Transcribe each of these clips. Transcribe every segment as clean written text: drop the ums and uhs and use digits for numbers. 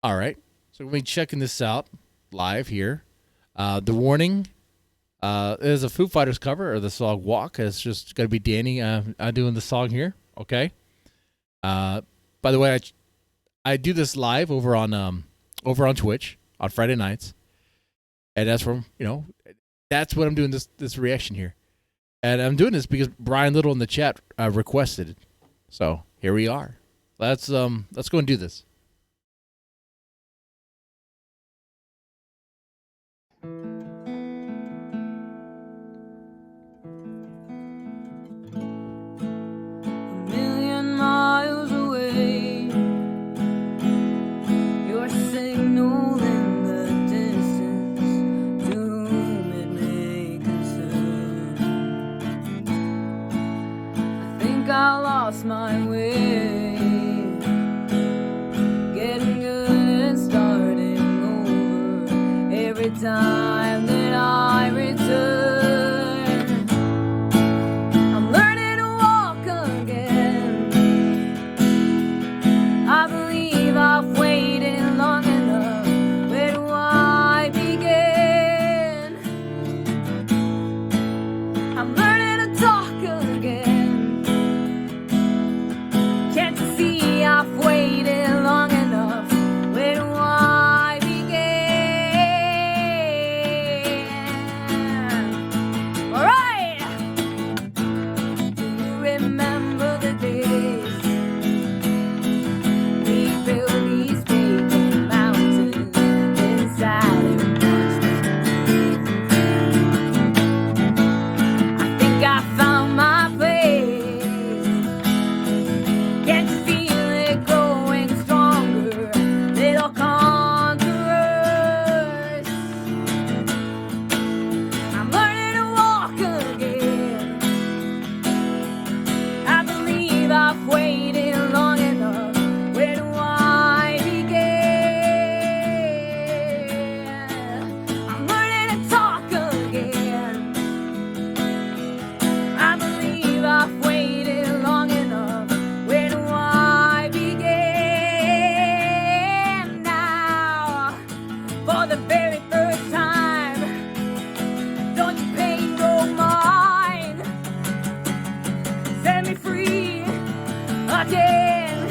All right. So we're gonna be checking this out live here. The warning is a Foo Fighters cover of the song "Walk." It's just gonna be Dany doing the song here. Okay. Uh, by the way, I do this live over on Twitch on Friday nights, and that's what I'm doing this reaction here, and I'm doing this because Brian Little in the chat requested it. So here we are. Let's go and do this. Million miles away, your signal in the distance, to whom it may concern. I think I lost my way, getting good and starting over every time that I return. I've waited long enough. Where do I begin? I'm learning to talk again. Can't you see I've waited long enough? Where do I begin? All right. Do you remember the days we built these big mountains inside and watched them breathe? I think I found my place. Can't you feel it growing stronger? Little conquerors. I'm learning to walk again. I believe I've waited long enough. Where do I begin? I'm learning to talk again. I believe I've waited long enough. Where do I begin now? For the very first time, don't you pay no mind. Set me free again.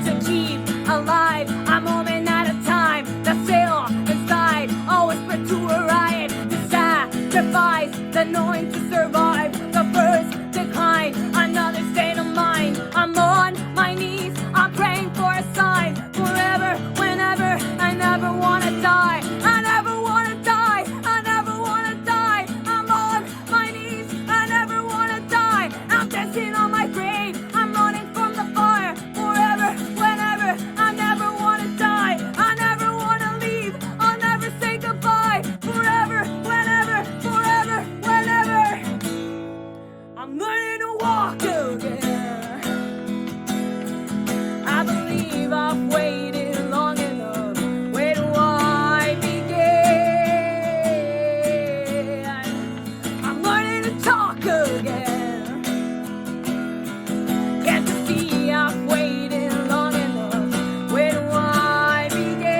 To keep alive, a moment at a time. The sail inside, always put to a riot. To sacrifice, the knowing to survive. The first decline, another state of mind. I'm on my knees, I'm praying for a sign. Forever, whenever, I never wanna die. I never wanna die, I never wanna die. I'm on my knees, I never wanna die. I'm dancing on my grave, I'm running from the fire. Forever, whenever, I never wanna die. I never wanna leave, I'll never say goodbye. Forever, whenever, forever, whenever. I'm learning to walk again. I believe I've waited long enough. Where do I begin? I'm learning to talk again. Can't you see I've waited long enough? Where do I begin?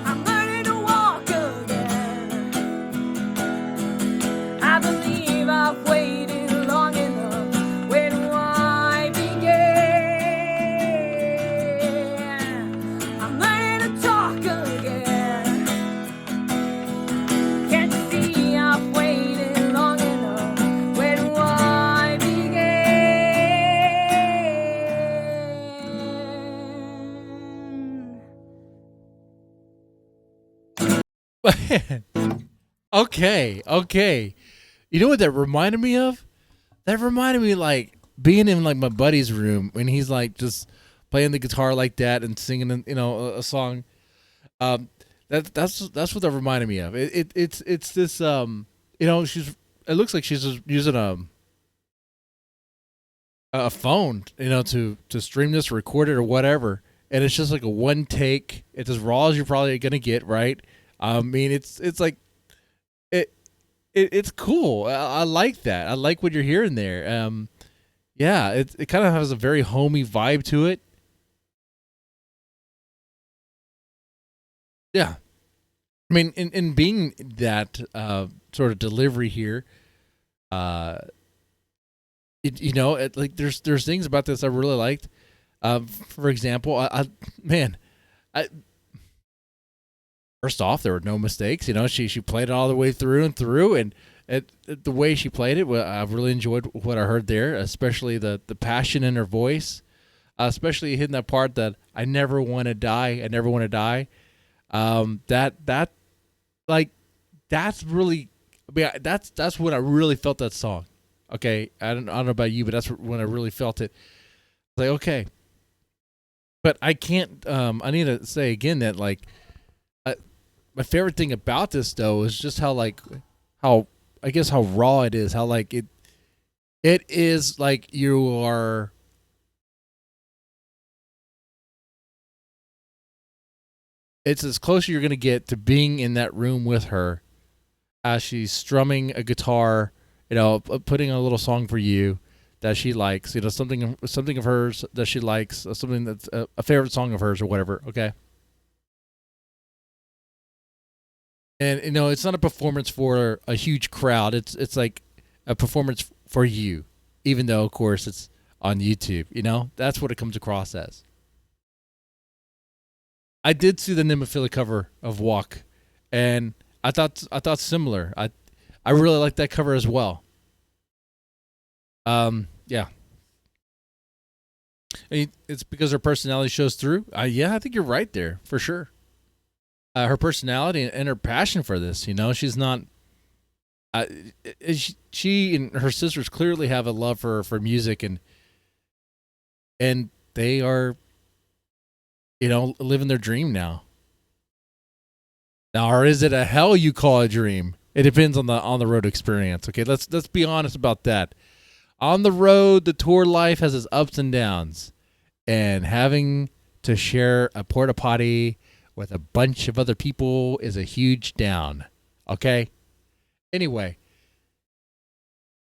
I'm learning to walk again. I believe I've waited long enough. Where do I begin? I'm learning to talk again. Can't you see I've waited long enough? Where do I begin? Okay. You know what that reminded me of? That reminded me like being in like my buddy's room when he's like just playing the guitar like that and singing, a song. Um, that's what that reminded me of. It's this it looks like she's just using a phone, to stream this, record it, or whatever, and it's just like a one take. It's as raw as you're probably gonna get, right? I mean, it's like it's cool. I like that. I like what you're hearing there. Yeah, it kind of has a very homey vibe to it. Yeah. I mean, in being that sort of delivery here, uh, like there's things about this I really liked. For example, man, I first off, there were no mistakes. She played it all the way through and through, and the way she played it, well, I really enjoyed what I heard there, especially the passion in her voice, especially hitting that part that I never want to die. I never want to die. That like that's really, I mean, that's when I really felt that song. Okay, I don't know about you, but that's when I really felt it. Like, okay, but I can't. I need to say again that like, my favorite thing about this though is just how I guess how raw it is. How like it is like you are. It's as close as you're gonna get to being in that room with her as she's strumming a guitar, putting a little song for you that she likes, something of hers that she likes, something that's a favorite song of hers or whatever. Okay. And it's not a performance for a huge crowd. It's like a performance for you, even though of course it's on YouTube. That's what it comes across as. I did see the Nemophila cover of Walk, and I thought similar. I really like that cover as well. Yeah, it's because her personality shows through. Yeah, I think you're right there for sure. Her personality and her passion for this. She's not. Uh, she and her sisters clearly have a love for music, and they are, living their dream now. Now, or is it a hell you call a dream? It depends on the road experience. Okay, let's be honest about that. On the road, the tour life has its ups and downs, and having to share a porta potty with a bunch of other people is a huge down. Okay. Anyway,